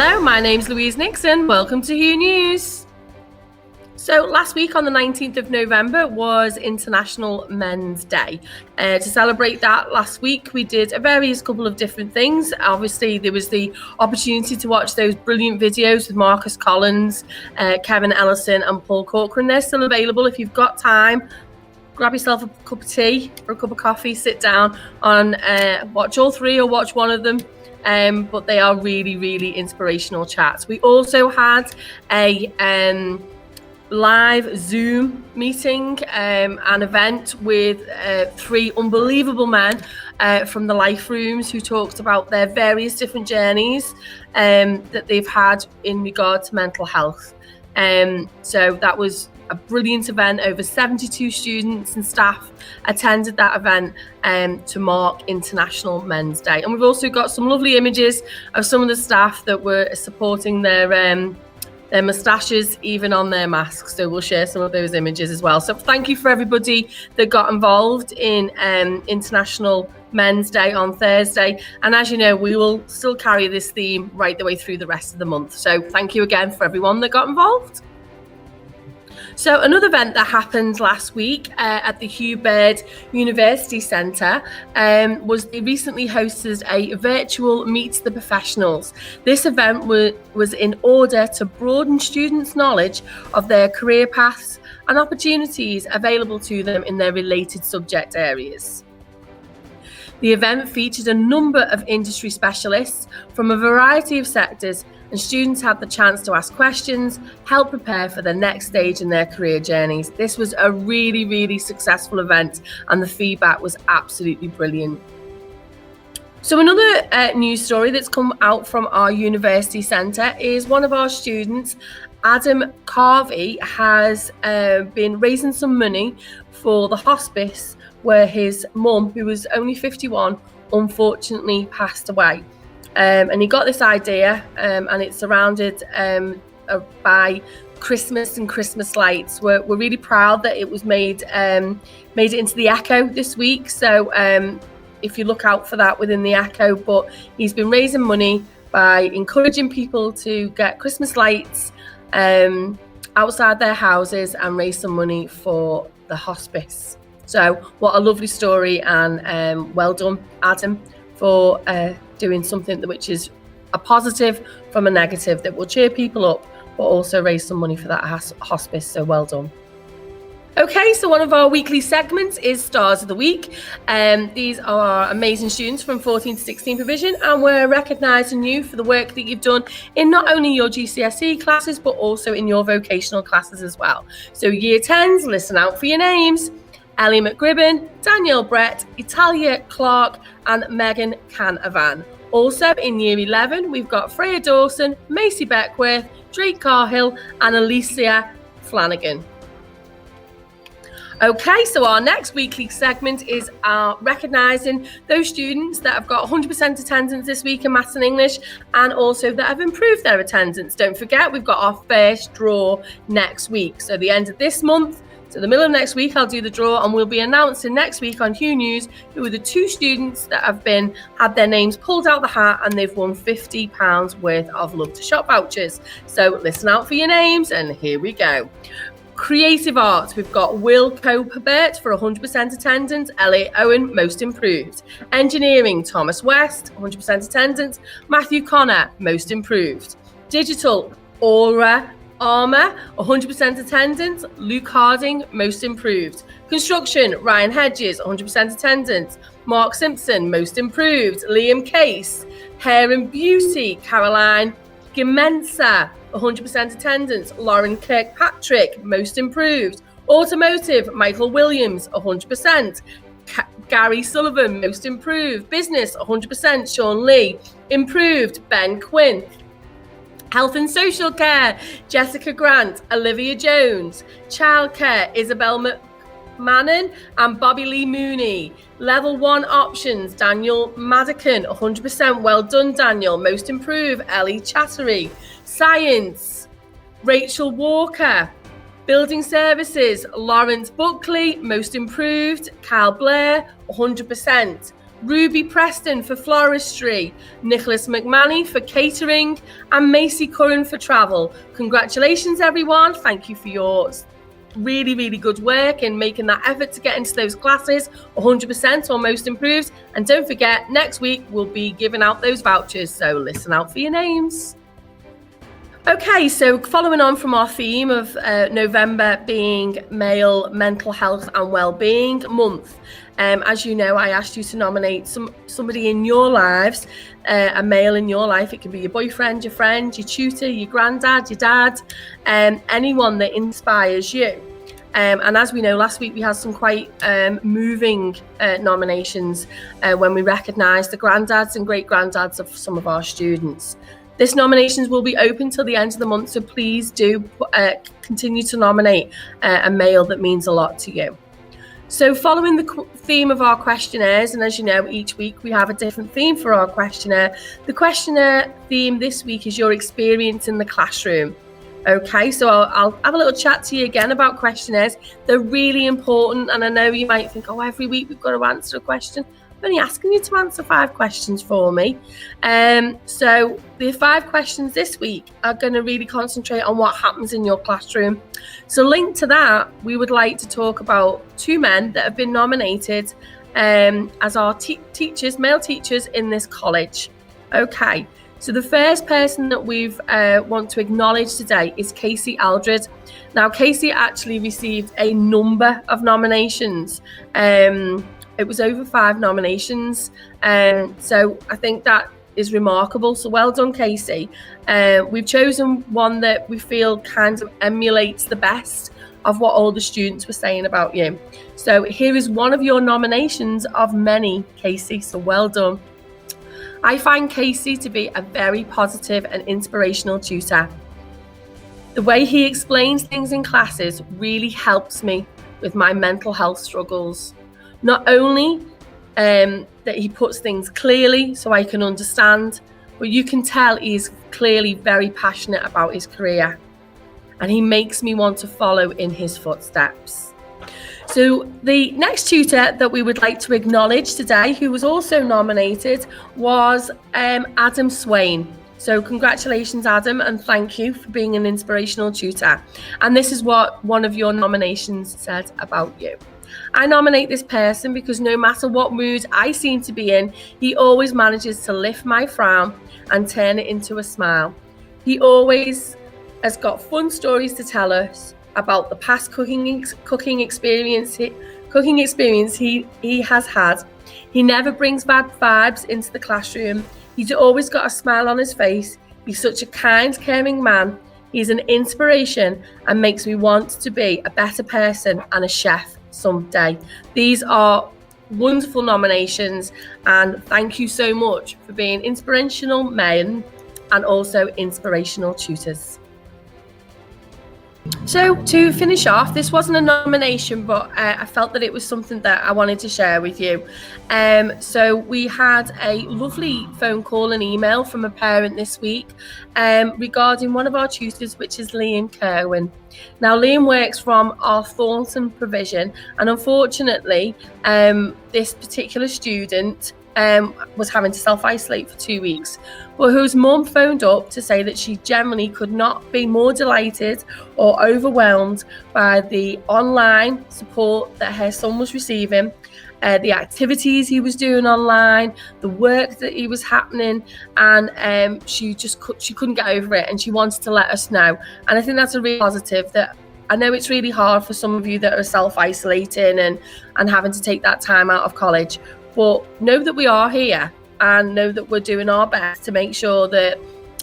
Hello, my name's Louise Nixon. Welcome to Hugh News. So last week on the 19th of November was International Men's Day. To celebrate that last week, we did a couple of different things. Obviously, there was the opportunity to watch those brilliant videos with Marcus Collins, Kevin Ellison and Paul Corcoran. They're still available if you've got time. Grab yourself a cup of tea or a cup of coffee, sit down and watch all three or watch one of them. But they are really, really inspirational chats. We also had a live Zoom meeting, an event with three unbelievable men from the Life Rooms who talked about their various different journeys that they've had in regard to mental health. So that was a brilliant event. Over 72 students and staff attended that event to mark International Men's Day. And we've also got some lovely images of some of the staff that were supporting their moustaches even on their masks. So we'll share some of those images as well. So thank you for everybody that got involved in International Men's Day on Thursday. And as you know, we will still carry this theme right the way through the rest of the month. So thank you again for everyone that got involved. So another event that happened last week at the Hugh University Centre was they recently hosted a virtual Meet the Professionals. This event was in order to broaden students' knowledge of their career paths and opportunities available to them in their related subject areas. The event featured a number of industry specialists from a variety of sectors, and students had the chance to ask questions, help prepare for the next stage in their career journeys. This was a really, really successful event, and the feedback was absolutely brilliant. So another news story that's come out from our university centre is one of our students, Adam Carvey, has been raising some money for the hospice where his mum, who was only 51, unfortunately passed away. And he got this idea, and it's surrounded by Christmas and Christmas lights. We're really proud that it was made it into the Echo this week. So if you look out for that within the Echo, but he's been raising money by encouraging people to get Christmas lights outside their houses and raise some money for the hospice. So what a lovely story, and well done, Adam, for doing something which is a positive from a negative that will cheer people up, but also raise some money for that hospice. So well done. Okay, so one of our weekly segments is Stars of the Week. These are amazing students from 14 to 16 provision, and we're recognising you for the work that you've done in not only your GCSE classes, but also in your vocational classes as well. So Year 10s, listen out for your names. Ellie McGribbon, Danielle Brett, Italia Clark and Megan Canavan. Also in Year 11, we've got Freya Dawson, Macy Beckworth, Drake Carhill and Alicia Flanagan. Okay, so our next weekly segment is recognising those students that have got 100% attendance this week in Maths and English, and also that have improved their attendance. Don't forget, we've got our first draw next week. So the end of this month, so the middle of next week, I'll do the draw, and we'll be announcing next week on Hugh News who are the two students that have had their names pulled out the hat and they've won £50 worth of Love to Shop vouchers. So listen out for your names, and here we go. Creative Arts, we've got Will Copebert for 100% attendance, Elliot Owen, most improved. Engineering, Thomas West, 100% attendance, Matthew Connor, most improved. Digital, Aura Armour, 100% attendance, Luke Harding, most improved. Construction, Ryan Hedges, 100% attendance, Mark Simpson, most improved. Liam Case. Hair and Beauty, Caroline Gimensa, 100% attendance, Lauren Kirkpatrick, most improved. Automotive, Michael Williams, 100%. Gary Sullivan, most improved. Business, 100%, Sean Lee, improved. Ben Quinn. Health and Social Care, Jessica Grant, Olivia Jones. Childcare, Isabel McMahon and Bobby Lee Mooney. Level 1 Options, Daniel Madican, 100%. Well done, Daniel. Most improved, Ellie Chattery. Science, Rachel Walker. Building Services, Lawrence Buckley, most improved. Cal Blair, 100%. Ruby Preston for floristry, Nicholas McManny for catering, and Macy Curran for travel. Congratulations, everyone. Thank you for your really, really good work in making that effort to get into those classes 100% or most improved. And don't forget, next week we'll be giving out those vouchers, so listen out for your names. Okay, so following on from our theme of November being Male Mental Health and Wellbeing Month, as you know, I asked you to nominate somebody in your lives, a male in your life. It can be your boyfriend, your friend, your tutor, your granddad, your dad, anyone that inspires you. And as we know, last week we had some quite moving nominations when we recognised the granddads and great-granddads of some of our students. This nominations will be open till the end of the month, so please do continue to nominate a male that means a lot to you. So following the theme of our questionnaires, and as you know, each week we have a different theme for our questionnaire. The questionnaire theme this week is your experience in the classroom. Okay, so I'll have a little chat to you again about questionnaires. They're really important, and I know you might think, oh, every week we've got to answer a question. I'm only asking you to answer 5 questions for me. So the 5 questions this week are going to really concentrate on what happens in your classroom. So linked to that, we would like to talk about 2 men that have been nominated as our teachers, male teachers in this college. Okay, so the first person that we want to acknowledge today is Casey Aldridge. Now, Casey actually received a number of nominations. It was over 5 nominations. So I think that is remarkable. So well done, Casey. We've chosen one that we feel kind of emulates the best of what all the students were saying about you. So here is one of your nominations of many, Casey. So well done. I find Casey to be a very positive and inspirational tutor. The way he explains things in classes really helps me with my mental health struggles. Not only that he puts things clearly so I can understand, but you can tell he's clearly very passionate about his career, and he makes me want to follow in his footsteps. So the next tutor that we would like to acknowledge today, who was also nominated, was Adam Swain. So congratulations, Adam, and thank you for being an inspirational tutor. And this is what one of your nominations said about you. I nominate this person because no matter what mood I seem to be in, he always manages to lift my frown and turn it into a smile. He always has got fun stories to tell us about the past cooking experience he has had. He never brings bad vibes into the classroom. He's always got a smile on his face. He's such a kind, caring man. He's an inspiration and makes me want to be a better person and a chef someday. These are wonderful nominations, and thank you so much for being inspirational men and also inspirational tutors. So to finish off, this wasn't a nomination, but I felt that it was something that I wanted to share with you. So we had a lovely phone call and email from a parent this week regarding one of our tutors, which is Liam Kirwan. Now, Liam works from our Thornton provision, and unfortunately, this particular student was having to self-isolate for 2 weeks, but whose mum phoned up to say that she generally could not be more delighted or overwhelmed by the online support that her son was receiving, the activities he was doing online, the work that he was happening, and she couldn't get over it, and she wanted to let us know. And I think that's a really positive. That I know it's really hard for some of you that are self-isolating and having to take that time out of college, but know that we are here and know that we're doing our best to make sure that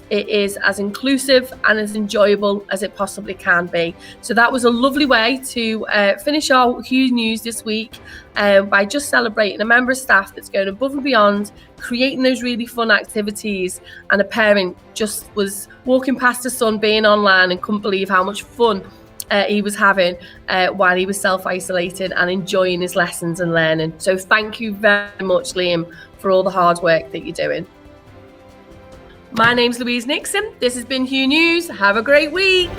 it is as inclusive and as enjoyable as it possibly can be. So that was a lovely way to finish our Hugh News this week by just celebrating a member of staff that's going above and beyond, creating those really fun activities, and a parent just was walking past his son being online and couldn't believe how much fun he was having while he was self-isolating and enjoying his lessons and learning. So thank you very much, Liam, for all the hard work that you're doing. My name's Louise Nixon. This has been Hugh News. Have a great week.